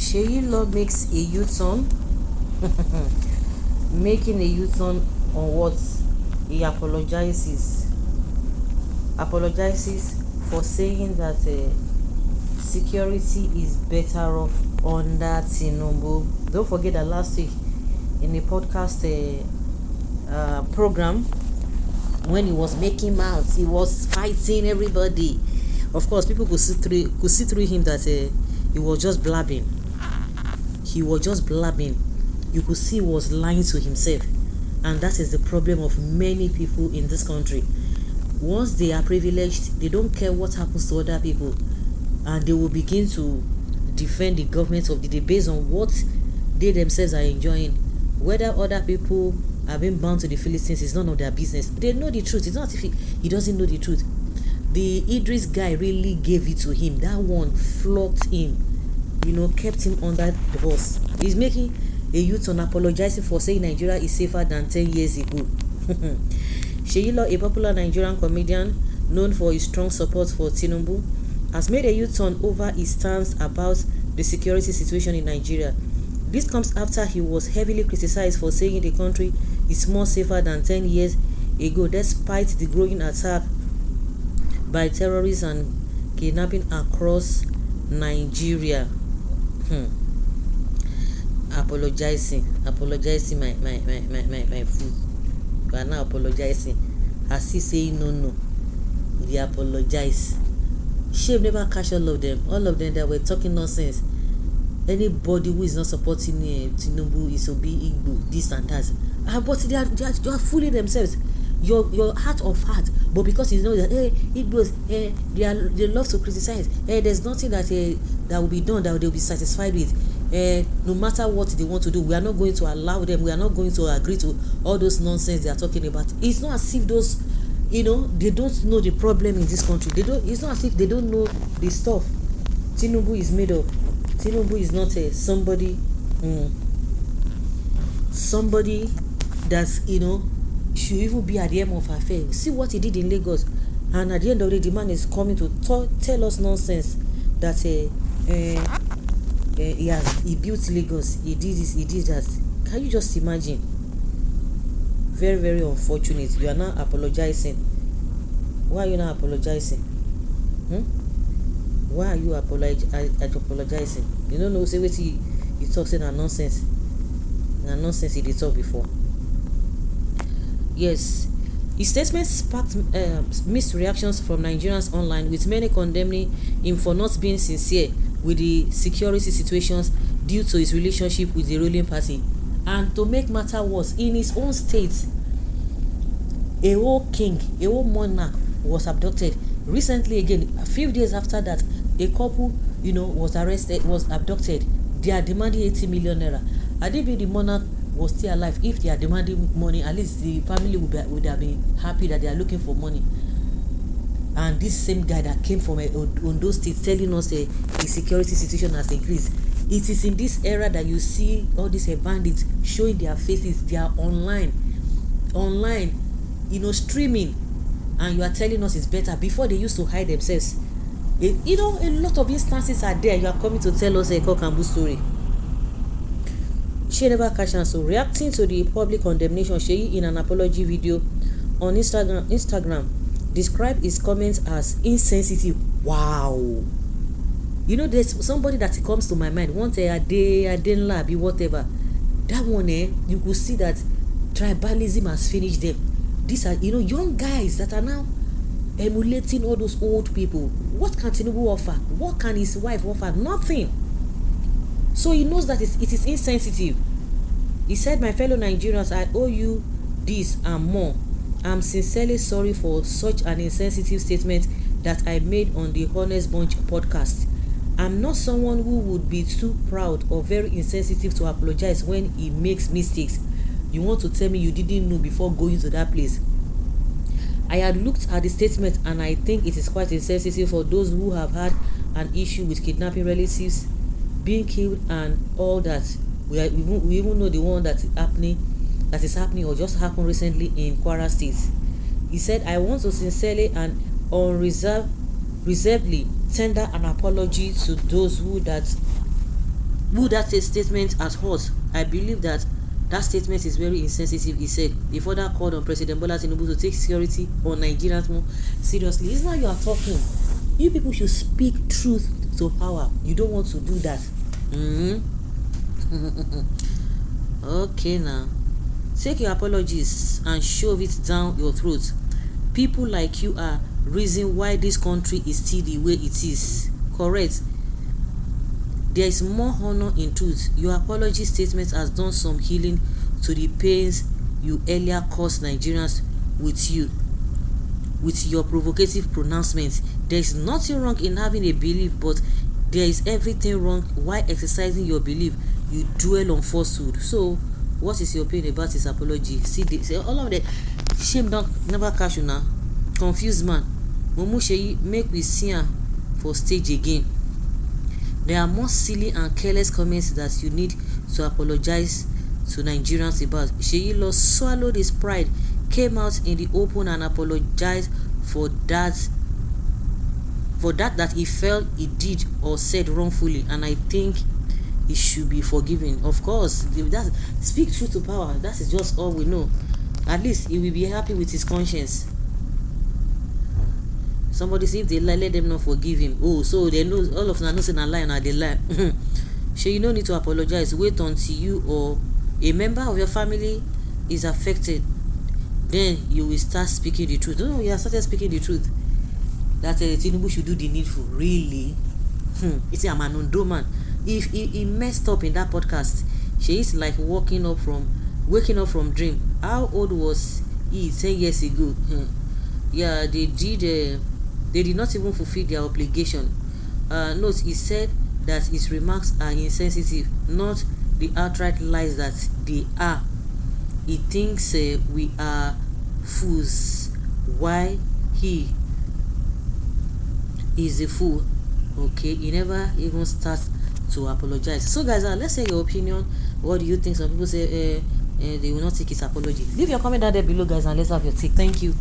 Seyi Law makes a U-turn. Making a U-turn on what? He apologizes for saying that security is better off under Tinubu. Don't forget that last week in the podcast program, when he was making mouths, he was fighting everybody. Of course, people could see through him that he was just blabbing. You could see he was lying to himself, and that is the problem of many people in this country. Once they are privileged, they don't care what happens to other people, and they will begin to defend the government of the day based on what they themselves are enjoying. Whether other people are being bound to the Philistines is none of their business. They know the truth. It's not if he doesn't know the truth. The Idris guy really gave it to him. That one flogged him, kept him under the bus. He's making a U-turn, apologizing for saying Nigeria is safer than 10 years ago. Seyi Law, a popular Nigerian comedian known for his strong support for Tinubu, has made a U-turn over his stance about the security situation in Nigeria. This comes after he was heavily criticized for saying the country is more safer than 10 years ago, despite the growing attack by terrorists and kidnapping across Nigeria. Apologizing my food. You are now apologizing. As he saying no, they apologize. Shame never catch all of them. All of them that were talking nonsense. Anybody who is not supporting Tinubu is Obi Igbo, this and that. But they are fooling themselves. Your heart of heart, but because you know that Igbos they love to criticize. There's nothing that will be done that they'll be satisfied with. No matter what they want to do, we are not going to allow them. We are not going to agree to all those nonsense they are talking about. It's not as if those, they don't know the problem in this country. It's not as if they don't know the stuff Tinubu is made of. Tinubu is not somebody that's should even be at the end of affair. See what he did in Lagos, and at the end of the day, the man is coming to tell us nonsense that he built Lagos, he did this, he did that. Can you just imagine? Very, very unfortunate. You are now apologizing. Why are you not apologizing? Why are you apologizing? You don't know, say what he talks saying nonsense. Nonsense he did talk before. Yes, his statement sparked mixed reactions from Nigerians online, with many condemning him for not being sincere with the security situations due to his relationship with the ruling party. And to make matter worse, in his own state, a whole monarch was abducted. Recently again, a few days after that, a couple, was abducted. They are demanding 80 million naira. Had it been the monarch was still alive, if they are demanding money, at least the family would have been happy that they are looking for money. And this same guy that came from Ondo State telling us the security situation has increased. It is in this era that you see all these bandits showing their faces. They are online, streaming, and you are telling us it's better. Before, they used to hide themselves. A lot of instances are there. You are coming to tell us a cock and bull story. She never catch us. So reacting to the public condemnation, Seyi, in an apology video on Instagram, described his comments as insensitive. Wow. There's somebody that comes to my mind. Once a day, whatever. That one, you could see that tribalism has finished them. These are, young guys that are now emulating all those old people. What can Tinubu offer? What can his wife offer? Nothing. So he knows that it is insensitive. He said, "My fellow Nigerians, I owe you this and more. I'm sincerely sorry for such an insensitive statement that I made on the Honest Bunch podcast. I'm not someone who would be too proud or very insensitive to apologize when he makes mistakes. You want to tell me you didn't know before going to that place?" I had looked at the statement, and I think it is quite insensitive for those who have had an issue with kidnapping relatives being killed and all that. We even know the one that is happening or just happened recently in Kwara State. He said, "I want to sincerely and unreservedly tender an apology to those who that who that statement has hurt. I believe that statement is very insensitive. He said he further called on President Bola Tinubu to take security on Nigerians more seriously. It's now you are talking. You people should speak truth to power. You don't want to do that. Okay now. Take your apologies and shove it down your throat. People like you are reason why this country is still the way it is. Correct. There is more honor in truth. Your apology statement has done some healing to the pains you earlier caused Nigerians with your provocative pronouncements. There is nothing wrong in having a belief, but there is everything wrong while exercising your belief. You dwell on falsehood. So, what is your opinion about his apology? See all of the shame don't never catch you now. Confused man. Mumu Seyi, make we see her for stage again. There are more silly and careless comments that you need to apologize to Nigerians about. Seyi lost swallowed his pride, came out in the open and apologized for that he felt he did or said wrongfully, and I think he should be forgiven. Of course, speak truth to power. That is just all we know. At least he will be happy with his conscience. Somebody say if they lie, let them not forgive him. Oh, so they know all of them know say na lie and they lie. So you no need to apologize. Wait until you or a member of your family is affected. Then you will start speaking the truth. No, you have started speaking the truth. That Tinubu should do the needful. Really? You see, I'm an undo man. If he messed up in that podcast, she is like waking up from dream. How old was he 10 years ago? Yeah, they did not even fulfill their obligation. Note, he said that his remarks are insensitive, not the outright lies that they are. He thinks we are fools. Why he is a fool? Okay, he never even starts to apologize. So guys, let's say your opinion. What do you think? Some people say they will not take his apology. Leave your comment down there below, guys, and let's have your take. Thank you.